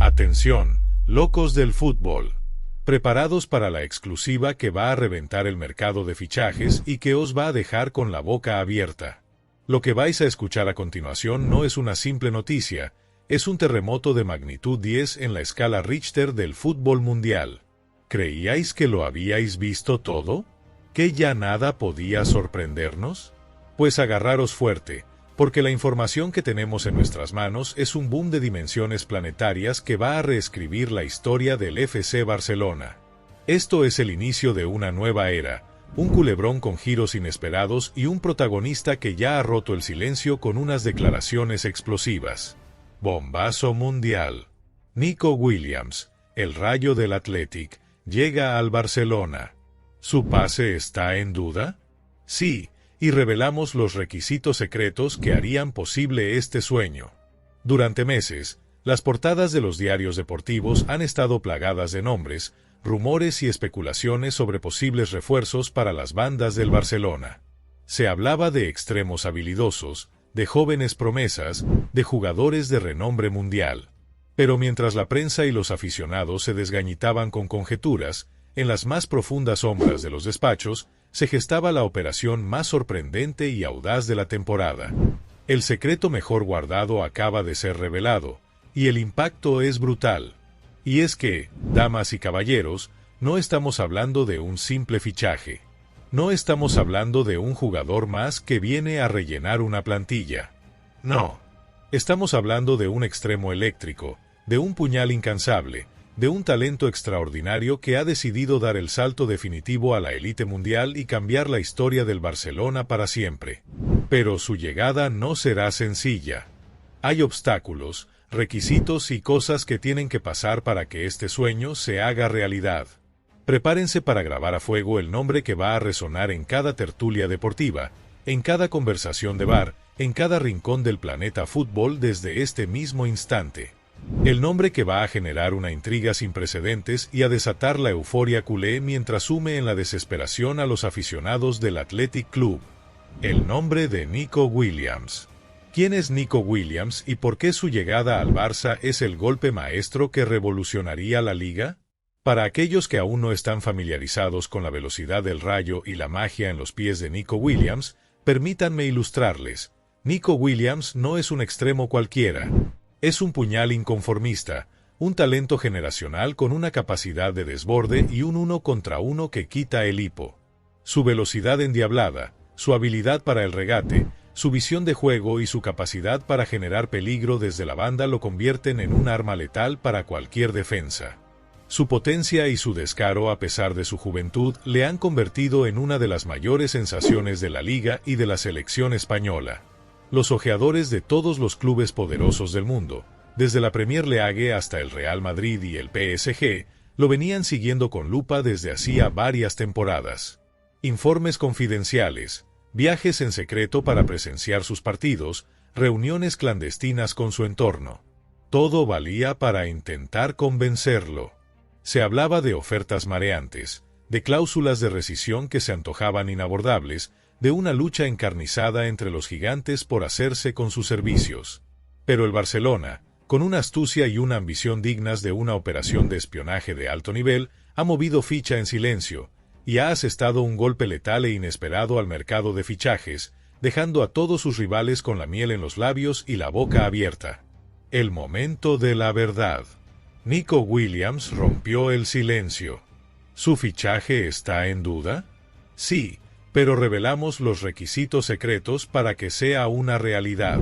Atención, locos del fútbol. Preparados para la exclusiva que va a reventar el mercado de fichajes y que os va a dejar con la boca abierta. Lo que vais a escuchar a continuación no es una simple noticia, es un terremoto de magnitud 10 en la escala Richter del fútbol mundial. ¿Creíais que lo habíais visto todo? ¿Que ya nada podía sorprendernos? Pues agarraros fuerte, porque la información que tenemos en nuestras manos es un boom de dimensiones planetarias que va a reescribir la historia del FC Barcelona. Esto es el inicio de una nueva era, un culebrón con giros inesperados y un protagonista que ya ha roto el silencio con unas declaraciones explosivas. Bombazo mundial. Nico Williams, el Rayo del Athletic, llega al Barcelona. ¿Su pase está en duda? Sí, y revelamos los requisitos secretos que harían posible este sueño. Durante meses, las portadas de los diarios deportivos han estado plagadas de nombres, rumores y especulaciones sobre posibles refuerzos para las bandas del Barcelona. Se hablaba de extremos habilidosos, de jóvenes promesas, de jugadores de renombre mundial. Pero mientras la prensa y los aficionados se desgañitaban con conjeturas, en las más profundas sombras de los despachos, se gestaba la operación más sorprendente y audaz de la temporada. El secreto mejor guardado acaba de ser revelado, y el impacto es brutal. Y es que, damas y caballeros, no estamos hablando de un simple fichaje. No estamos hablando de un jugador más que viene a rellenar una plantilla. No. Estamos hablando de un extremo eléctrico, de un puñal incansable, de un talento extraordinario que ha decidido dar el salto definitivo a la élite mundial y cambiar la historia del Barcelona para siempre. Pero su llegada no será sencilla. Hay obstáculos, requisitos y cosas que tienen que pasar para que este sueño se haga realidad. Prepárense para grabar a fuego el nombre que va a resonar en cada tertulia deportiva, en cada conversación de bar, en cada rincón del planeta fútbol desde este mismo instante. El nombre que va a generar una intriga sin precedentes y a desatar la euforia culé mientras sume en la desesperación a los aficionados del Athletic Club. El nombre de Nico Williams. ¿Quién es Nico Williams y por qué su llegada al Barça es el golpe maestro que revolucionaría la liga? Para aquellos que aún no están familiarizados con la velocidad del rayo y la magia en los pies de Nico Williams, permítanme ilustrarles. Nico Williams no es un extremo cualquiera. Es un puñal inconformista, un talento generacional con una capacidad de desborde y un 1 contra 1 que quita el hipo. Su velocidad endiablada, su habilidad para el regate, su visión de juego y su capacidad para generar peligro desde la banda lo convierten en un arma letal para cualquier defensa. Su potencia y su descaro a pesar de su juventud le han convertido en una de las mayores sensaciones de la liga y de la selección española. Los ojeadores de todos los clubes poderosos del mundo, desde la Premier League hasta el Real Madrid y el PSG, lo venían siguiendo con lupa desde hacía varias temporadas. Informes confidenciales, viajes en secreto para presenciar sus partidos, reuniones clandestinas con su entorno. Todo valía para intentar convencerlo. Se hablaba de ofertas mareantes, de cláusulas de rescisión que se antojaban inabordables, de una lucha encarnizada entre los gigantes por hacerse con sus servicios. Pero el Barcelona, con una astucia y una ambición dignas de una operación de espionaje de alto nivel, ha movido ficha en silencio, y ha asestado un golpe letal e inesperado al mercado de fichajes, dejando a todos sus rivales con la miel en los labios y la boca abierta. El momento de la verdad. Nico Williams rompió el silencio. ¿Su fichaje está en duda? Sí, pero revelamos los requisitos secretos para que sea una realidad.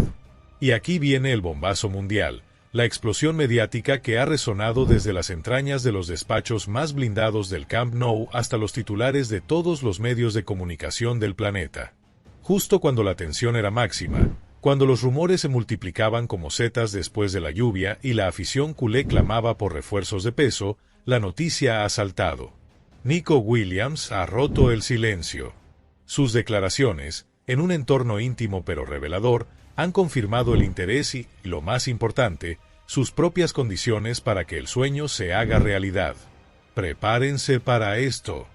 Y aquí viene el bombazo mundial, la explosión mediática que ha resonado desde las entrañas de los despachos más blindados del Camp Nou hasta los titulares de todos los medios de comunicación del planeta. Justo cuando la tensión era máxima, cuando los rumores se multiplicaban como setas después de la lluvia y la afición culé clamaba por refuerzos de peso, la noticia ha saltado. Nico Williams ha roto el silencio. Sus declaraciones, en un entorno íntimo pero revelador, han confirmado el interés y, lo más importante, sus propias condiciones para que el sueño se haga realidad. Prepárense para esto.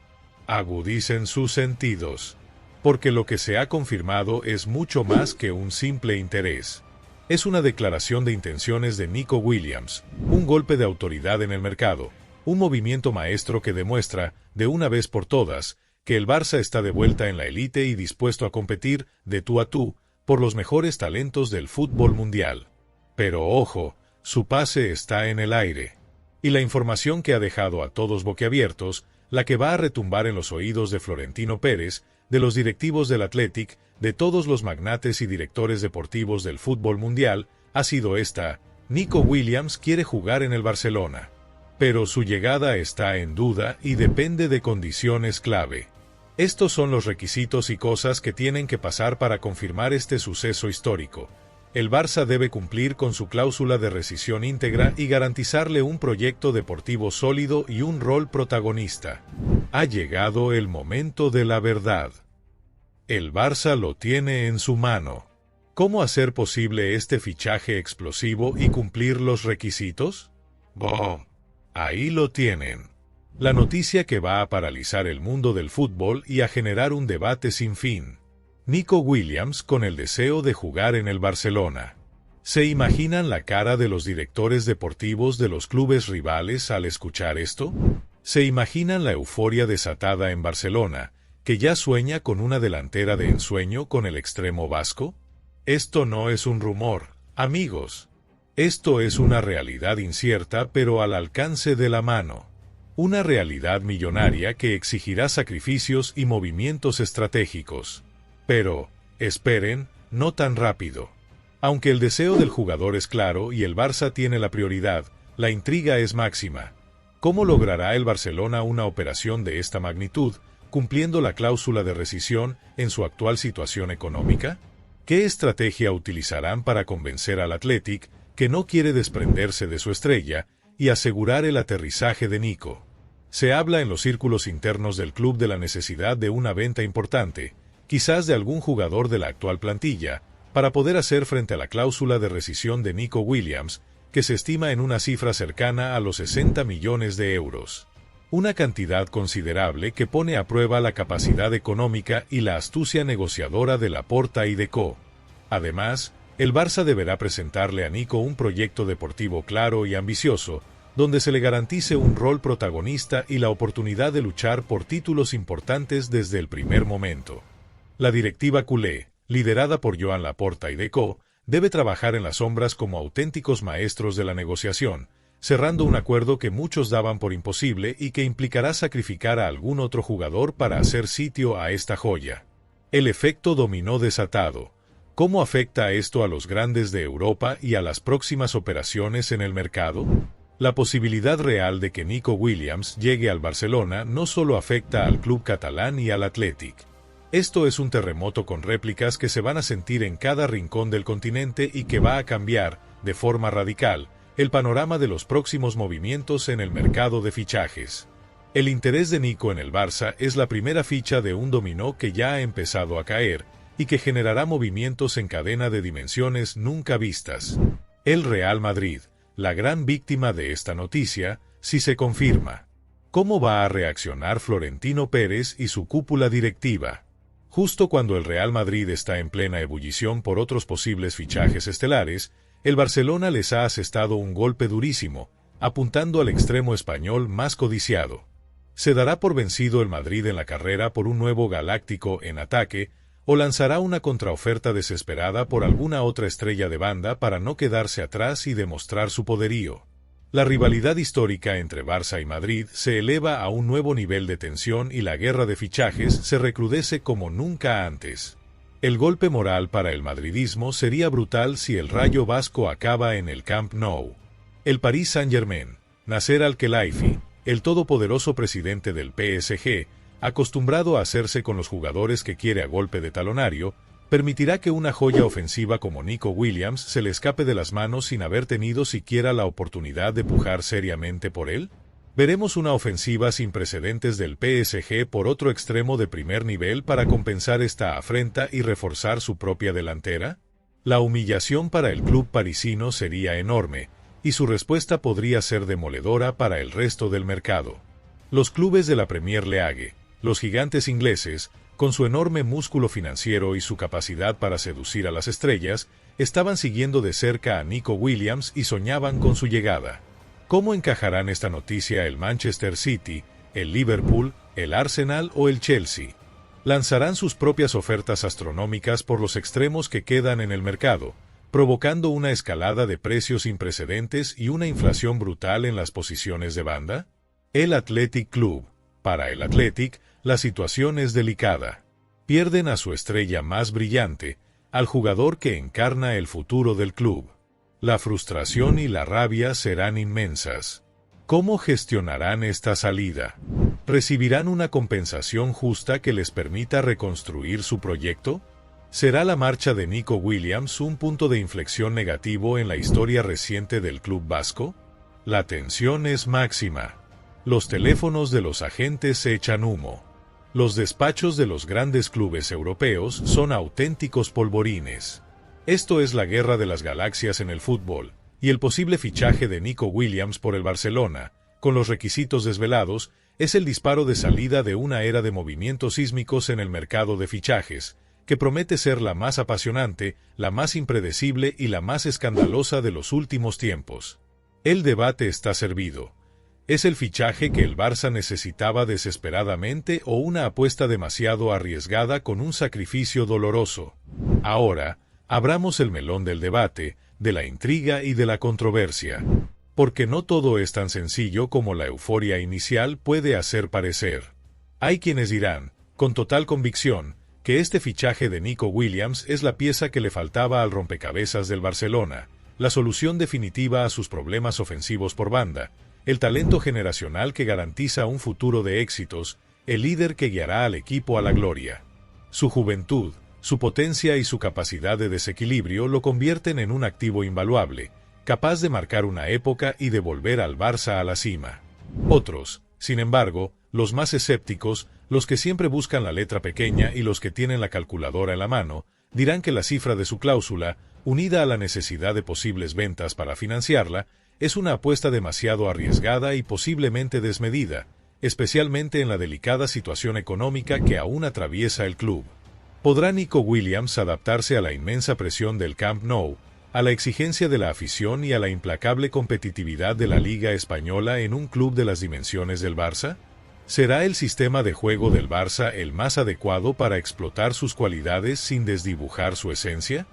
Agudicen sus sentidos. Porque lo que se ha confirmado es mucho más que un simple interés. Es una declaración de intenciones de Nico Williams, un golpe de autoridad en el mercado, un movimiento maestro que demuestra, de una vez por todas, que el Barça está de vuelta en la élite y dispuesto a competir, de tú a tú, por los mejores talentos del fútbol mundial. Pero ojo, su pase está en el aire. Y la información que ha dejado a todos boquiabiertos, la que va a retumbar en los oídos de Florentino Pérez, de los directivos del Athletic, de todos los magnates y directores deportivos del fútbol mundial, ha sido esta: Nico Williams quiere jugar en el Barcelona. Pero su llegada está en duda y depende de condiciones clave. Estos son los requisitos y cosas que tienen que pasar para confirmar este suceso histórico. El Barça debe cumplir con su cláusula de rescisión íntegra y garantizarle un proyecto deportivo sólido y un rol protagonista. Ha llegado el momento de la verdad. El Barça lo tiene en su mano. ¿Cómo hacer posible este fichaje explosivo y cumplir los requisitos? ¡Bom! Ahí lo tienen. La noticia que va a paralizar el mundo del fútbol y a generar un debate sin fin. Nico Williams con el deseo de jugar en el Barcelona. ¿Se imaginan la cara de los directores deportivos de los clubes rivales al escuchar esto? ¿Se imaginan la euforia desatada en Barcelona, que ya sueña con una delantera de ensueño con el extremo vasco? Esto no es un rumor, amigos. Esto es una realidad incierta pero al alcance de la mano. Una realidad millonaria que exigirá sacrificios y movimientos estratégicos. Pero, esperen, no tan rápido. Aunque el deseo del jugador es claro y el Barça tiene la prioridad, la intriga es máxima. ¿Cómo logrará el Barcelona una operación de esta magnitud, cumpliendo la cláusula de rescisión en su actual situación económica? ¿Qué estrategia utilizarán para convencer al Athletic, que no quiere desprenderse de su estrella, y asegurar el aterrizaje de Nico? Se habla en los círculos internos del club de la necesidad de una venta importante, quizás de algún jugador de la actual plantilla, para poder hacer frente a la cláusula de rescisión de Nico Williams, que se estima en una cifra cercana a los 60 millones de euros. Una cantidad considerable que pone a prueba la capacidad económica y la astucia negociadora de Laporta y de Co. Además, el Barça deberá presentarle a Nico un proyecto deportivo claro y ambicioso, donde se le garantice un rol protagonista y la oportunidad de luchar por títulos importantes desde el primer momento. La directiva culé, liderada por Joan Laporta y de Co, debe trabajar en las sombras como auténticos maestros de la negociación, cerrando un acuerdo que muchos daban por imposible y que implicará sacrificar a algún otro jugador para hacer sitio a esta joya. El efecto dominó desatado. ¿Cómo afecta esto a los grandes de Europa y a las próximas operaciones en el mercado? La posibilidad real de que Nico Williams llegue al Barcelona no solo afecta al club catalán y al Athletic. Esto es un terremoto con réplicas que se van a sentir en cada rincón del continente y que va a cambiar, de forma radical, el panorama de los próximos movimientos en el mercado de fichajes. El interés de Nico en el Barça es la primera ficha de un dominó que ya ha empezado a caer y que generará movimientos en cadena de dimensiones nunca vistas. El Real Madrid, la gran víctima de esta noticia, si se confirma. ¿Cómo va a reaccionar Florentino Pérez y su cúpula directiva? Justo cuando el Real Madrid está en plena ebullición por otros posibles fichajes estelares, el Barcelona les ha asestado un golpe durísimo, apuntando al extremo español más codiciado. ¿Se dará por vencido el Madrid en la carrera por un nuevo galáctico en ataque, o lanzará una contraoferta desesperada por alguna otra estrella de banda para no quedarse atrás y demostrar su poderío? La rivalidad histórica entre Barça y Madrid se eleva a un nuevo nivel de tensión y la guerra de fichajes se recrudece como nunca antes. El golpe moral para el madridismo sería brutal si el Rayo Vasco acaba en el Camp Nou. El Paris Saint-Germain, Nasser Al-Khelaifi, el todopoderoso presidente del PSG, acostumbrado a hacerse con los jugadores que quiere a golpe de talonario, permitirá que una joya ofensiva como Nico Williams se le escape de las manos sin haber tenido siquiera la oportunidad de pujar seriamente por él. ¿Veremos una ofensiva sin precedentes del PSG por otro extremo de primer nivel para compensar esta afrenta y reforzar su propia delantera? La humillación para el club parisino sería enorme, y su respuesta podría ser demoledora para el resto del mercado. Los clubes de la Premier League, los gigantes ingleses, con su enorme músculo financiero y su capacidad para seducir a las estrellas, estaban siguiendo de cerca a Nico Williams y soñaban con su llegada. ¿Cómo encajarán esta noticia el Manchester City, el Liverpool, el Arsenal o el Chelsea? Lanzarán sus propias ofertas astronómicas por los extremos que quedan en el mercado, provocando una escalada de precios sin precedentes y una inflación brutal en las posiciones de banda? El Athletic Club. Para el Athletic, la situación es delicada. Pierden a su estrella más brillante, al jugador que encarna el futuro del club. La frustración y la rabia serán inmensas. ¿Cómo gestionarán esta salida? ¿Recibirán una compensación justa que les permita reconstruir su proyecto? ¿Será la marcha de Nico Williams un punto de inflexión negativo en la historia reciente del club vasco? La tensión es máxima. Los teléfonos de los agentes echan humo. Los despachos de los grandes clubes europeos son auténticos polvorines. Esto es la guerra de las galaxias en el fútbol, y el posible fichaje de Nico Williams por el Barcelona, con los requisitos desvelados, es el disparo de salida de una era de movimientos sísmicos en el mercado de fichajes, que promete ser la más apasionante, la más impredecible y la más escandalosa de los últimos tiempos. El debate está servido. ¿Es el fichaje que el Barça necesitaba desesperadamente o una apuesta demasiado arriesgada con un sacrificio doloroso? Ahora, abramos el melón del debate, de la intriga y de la controversia. Porque no todo es tan sencillo como la euforia inicial puede hacer parecer. Hay quienes dirán, con total convicción, que este fichaje de Nico Williams es la pieza que le faltaba al rompecabezas del Barcelona, la solución definitiva a sus problemas ofensivos por banda, el talento generacional que garantiza un futuro de éxitos, el líder que guiará al equipo a la gloria. Su juventud, su potencia y su capacidad de desequilibrio lo convierten en un activo invaluable, capaz de marcar una época y de volver al Barça a la cima. Otros, sin embargo, los más escépticos, los que siempre buscan la letra pequeña y los que tienen la calculadora en la mano, dirán que la cifra de su cláusula, unida a la necesidad de posibles ventas para financiarla, es una apuesta demasiado arriesgada y posiblemente desmedida, especialmente en la delicada situación económica que aún atraviesa el club. ¿Podrá Nico Williams adaptarse a la inmensa presión del Camp Nou, a la exigencia de la afición y a la implacable competitividad de la Liga Española en un club de las dimensiones del Barça? ¿Será el sistema de juego del Barça el más adecuado para explotar sus cualidades sin desdibujar su esencia?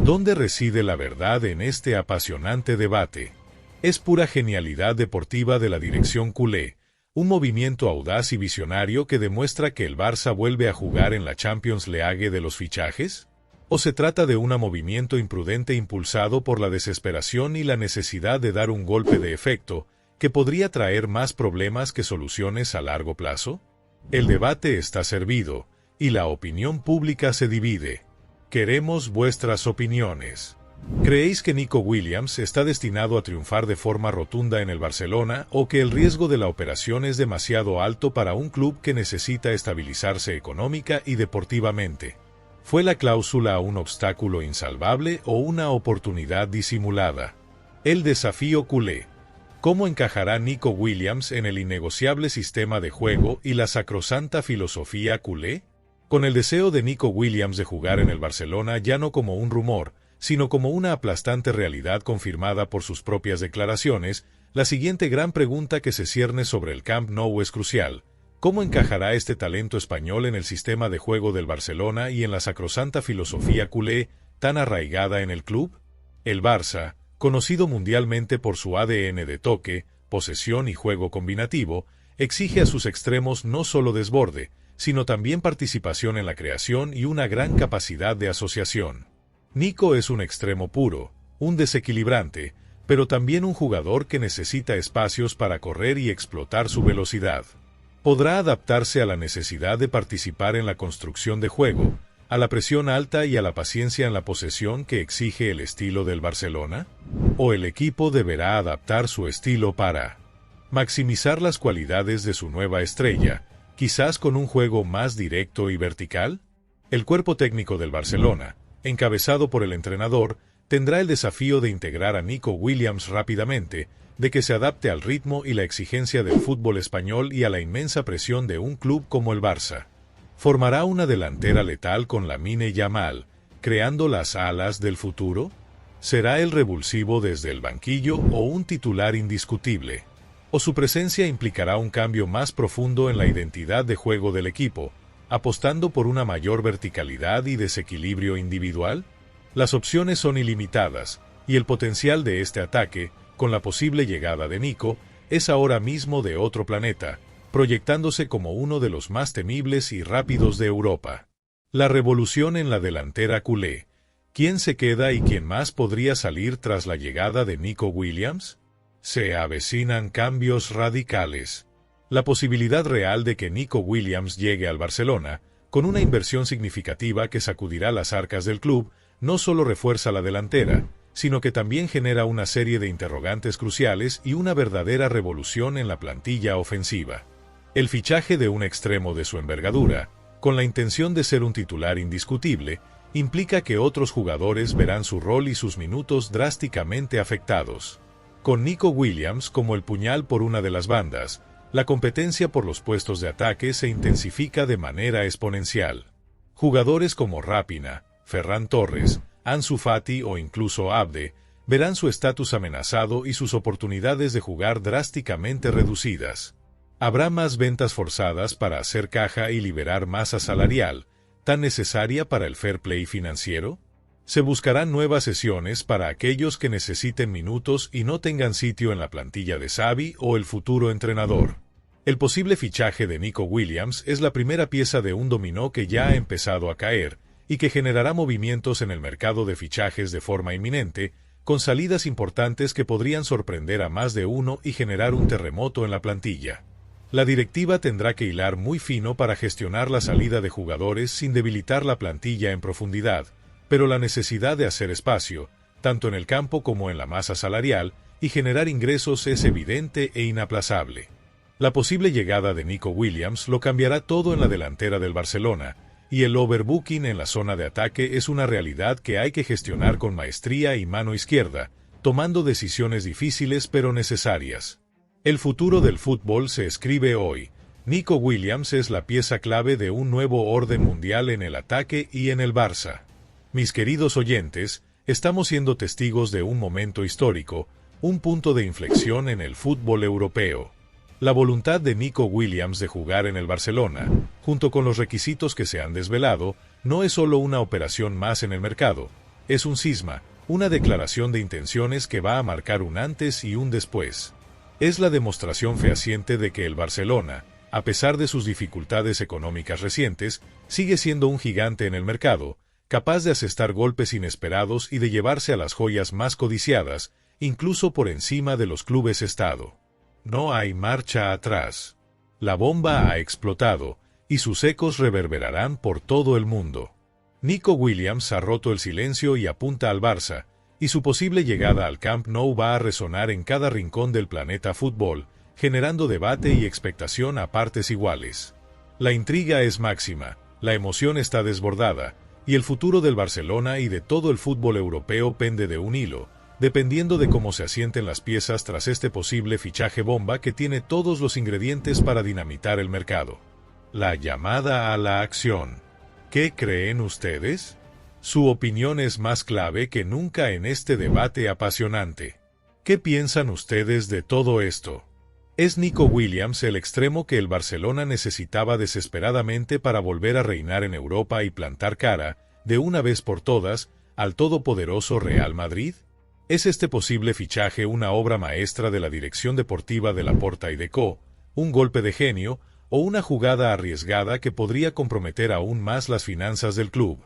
¿Dónde reside la verdad en este apasionante debate? Es pura genialidad deportiva de la dirección culé, un movimiento audaz y visionario que demuestra que el Barça vuelve a jugar en la Champions League de los fichajes? ¿O se trata de un movimiento imprudente impulsado por la desesperación y la necesidad de dar un golpe de efecto que podría traer más problemas que soluciones a largo plazo? El debate está servido, y la opinión pública se divide. Queremos vuestras opiniones. ¿Creéis que Nico Williams está destinado a triunfar de forma rotunda en el Barcelona o que el riesgo de la operación es demasiado alto para un club que necesita estabilizarse económica y deportivamente? ¿Fue la cláusula un obstáculo insalvable o una oportunidad disimulada? El desafío culé. ¿Cómo encajará Nico Williams en el innegociable sistema de juego y la sacrosanta filosofía culé? Con el deseo de Nico Williams de jugar en el Barcelona ya no como un rumor, sino como una aplastante realidad confirmada por sus propias declaraciones, la siguiente gran pregunta que se cierne sobre el Camp Nou es crucial. ¿Cómo encajará este talento español en el sistema de juego del Barcelona y en la sacrosanta filosofía culé tan arraigada en el club? El Barça, conocido mundialmente por su ADN de toque, posesión y juego combinativo, exige a sus extremos no solo desborde, sino también participación en la creación y una gran capacidad de asociación. Nico es un extremo puro, un desequilibrante, pero también un jugador que necesita espacios para correr y explotar su velocidad. ¿Podrá adaptarse a la necesidad de participar en la construcción de juego, a la presión alta y a la paciencia en la posesión que exige el estilo del Barcelona? ¿O el equipo deberá adaptar su estilo para maximizar las cualidades de su nueva estrella, quizás con un juego más directo y vertical? El cuerpo técnico del Barcelona, encabezado por el entrenador, tendrá el desafío de integrar a Nico Williams rápidamente, de que se adapte al ritmo y la exigencia del fútbol español y a la inmensa presión de un club como el Barça. Formará una delantera letal con Lamine Yamal, creando las alas del futuro? ¿Será el revulsivo desde el banquillo o un titular indiscutible? ¿O su presencia implicará un cambio más profundo en la identidad de juego del equipo, apostando por una mayor verticalidad y desequilibrio individual? Las opciones son ilimitadas, y el potencial de este ataque, con la posible llegada de Nico, es ahora mismo de otro planeta, proyectándose como uno de los más temibles y rápidos de Europa. La revolución en la delantera culé. ¿Quién se queda y quién más podría salir tras la llegada de Nico Williams? Se avecinan cambios radicales. La posibilidad real de que Nico Williams llegue al Barcelona, con una inversión significativa que sacudirá las arcas del club, no solo refuerza la delantera, sino que también genera una serie de interrogantes cruciales y una verdadera revolución en la plantilla ofensiva. El fichaje de un extremo de su envergadura, con la intención de ser un titular indiscutible, implica que otros jugadores verán su rol y sus minutos drásticamente afectados. Con Nico Williams como el puñal por una de las bandas, la competencia por los puestos de ataque se intensifica de manera exponencial. Jugadores como Raphinha, Ferran Torres, Ansu Fati o incluso Abde verán su estatus amenazado y sus oportunidades de jugar drásticamente reducidas. Habrá más ventas forzadas para hacer caja y liberar masa salarial, tan necesaria para el fair play financiero. Se buscarán nuevas sesiones para aquellos que necesiten minutos y no tengan sitio en la plantilla de Xavi o el futuro entrenador. El posible fichaje de Nico Williams es la primera pieza de un dominó que ya ha empezado a caer y que generará movimientos en el mercado de fichajes de forma inminente, con salidas importantes que podrían sorprender a más de uno y generar un terremoto en la plantilla. La directiva tendrá que hilar muy fino para gestionar la salida de jugadores sin debilitar la plantilla en profundidad, pero la necesidad de hacer espacio, tanto en el campo como en la masa salarial, y generar ingresos es evidente e inaplazable. La posible llegada de Nico Williams lo cambiará todo en la delantera del Barcelona, y el overbooking en la zona de ataque es una realidad que hay que gestionar con maestría y mano izquierda, tomando decisiones difíciles pero necesarias. El futuro del fútbol se escribe hoy. Nico Williams es la pieza clave de un nuevo orden mundial en el ataque y en el Barça. Mis queridos oyentes, estamos siendo testigos de un momento histórico, un punto de inflexión en el fútbol europeo. La voluntad de Nico Williams de jugar en el Barcelona, junto con los requisitos que se han desvelado, no es solo una operación más en el mercado, es un cisma, una declaración de intenciones que va a marcar un antes y un después. Es la demostración fehaciente de que el Barcelona, a pesar de sus dificultades económicas recientes, sigue siendo un gigante en el mercado, capaz de asestar golpes inesperados y de llevarse a las joyas más codiciadas, incluso por encima de los clubes Estado. No hay marcha atrás. La bomba ha explotado, y sus ecos reverberarán por todo el mundo. Nico Williams ha roto el silencio y apunta al Barça, y su posible llegada al Camp Nou va a resonar en cada rincón del planeta fútbol, generando debate y expectación a partes iguales. La intriga es máxima, la emoción está desbordada, y el futuro del Barcelona y de todo el fútbol europeo pende de un hilo, dependiendo de cómo se asienten las piezas tras este posible fichaje bomba que tiene todos los ingredientes para dinamitar el mercado. La llamada a la acción. ¿Qué creen ustedes? Su opinión es más clave que nunca en este debate apasionante. ¿Qué piensan ustedes de todo esto? ¿Es Nico Williams el extremo que el Barcelona necesitaba desesperadamente para volver a reinar en Europa y plantar cara, de una vez por todas, al todopoderoso Real Madrid? ¿Es este posible fichaje una obra maestra de la dirección deportiva de Laporta y Deco, un golpe de genio o una jugada arriesgada que podría comprometer aún más las finanzas del club?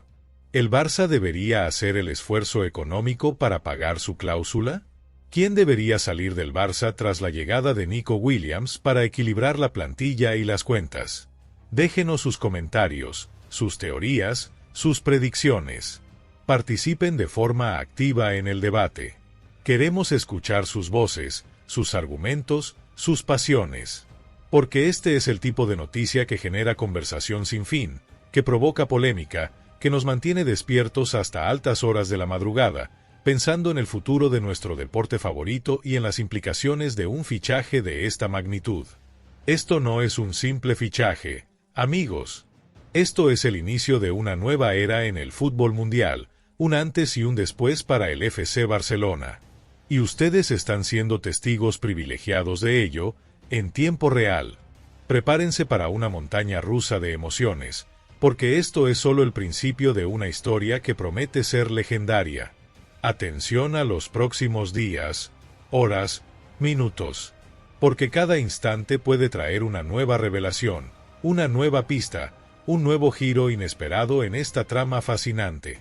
¿El Barça debería hacer el esfuerzo económico para pagar su cláusula? ¿Quién debería salir del Barça tras la llegada de Nico Williams para equilibrar la plantilla y las cuentas? Déjenos sus comentarios, sus teorías, sus predicciones. Participen de forma activa en el debate. Queremos escuchar sus voces, sus argumentos, sus pasiones. Porque este es el tipo de noticia que genera conversación sin fin, que provoca polémica, que nos mantiene despiertos hasta altas horas de la madrugada, pensando en el futuro de nuestro deporte favorito y en las implicaciones de un fichaje de esta magnitud. Esto no es un simple fichaje, amigos. Esto es el inicio de una nueva era en el fútbol mundial, un antes y un después para el FC Barcelona. Y ustedes están siendo testigos privilegiados de ello, en tiempo real. Prepárense para una montaña rusa de emociones, porque esto es solo el principio de una historia que promete ser legendaria. Atención a los próximos días, horas, minutos, porque cada instante puede traer una nueva revelación, una nueva pista, un nuevo giro inesperado en esta trama fascinante.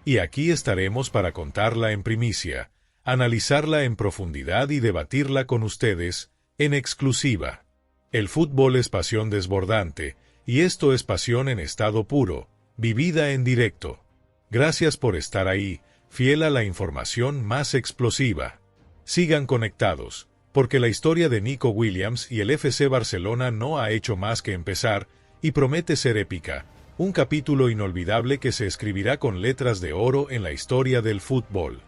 Y aquí estaremos para contarla en primicia, analizarla en profundidad y debatirla con ustedes, en exclusiva. El fútbol es pasión desbordante, y esto es pasión en estado puro, vivida en directo. Gracias por estar ahí, fiel a la información más explosiva. Sigan conectados, porque la historia de Nico Williams y el FC Barcelona no ha hecho más que empezar, y promete ser épica, un capítulo inolvidable que se escribirá con letras de oro en la historia del fútbol.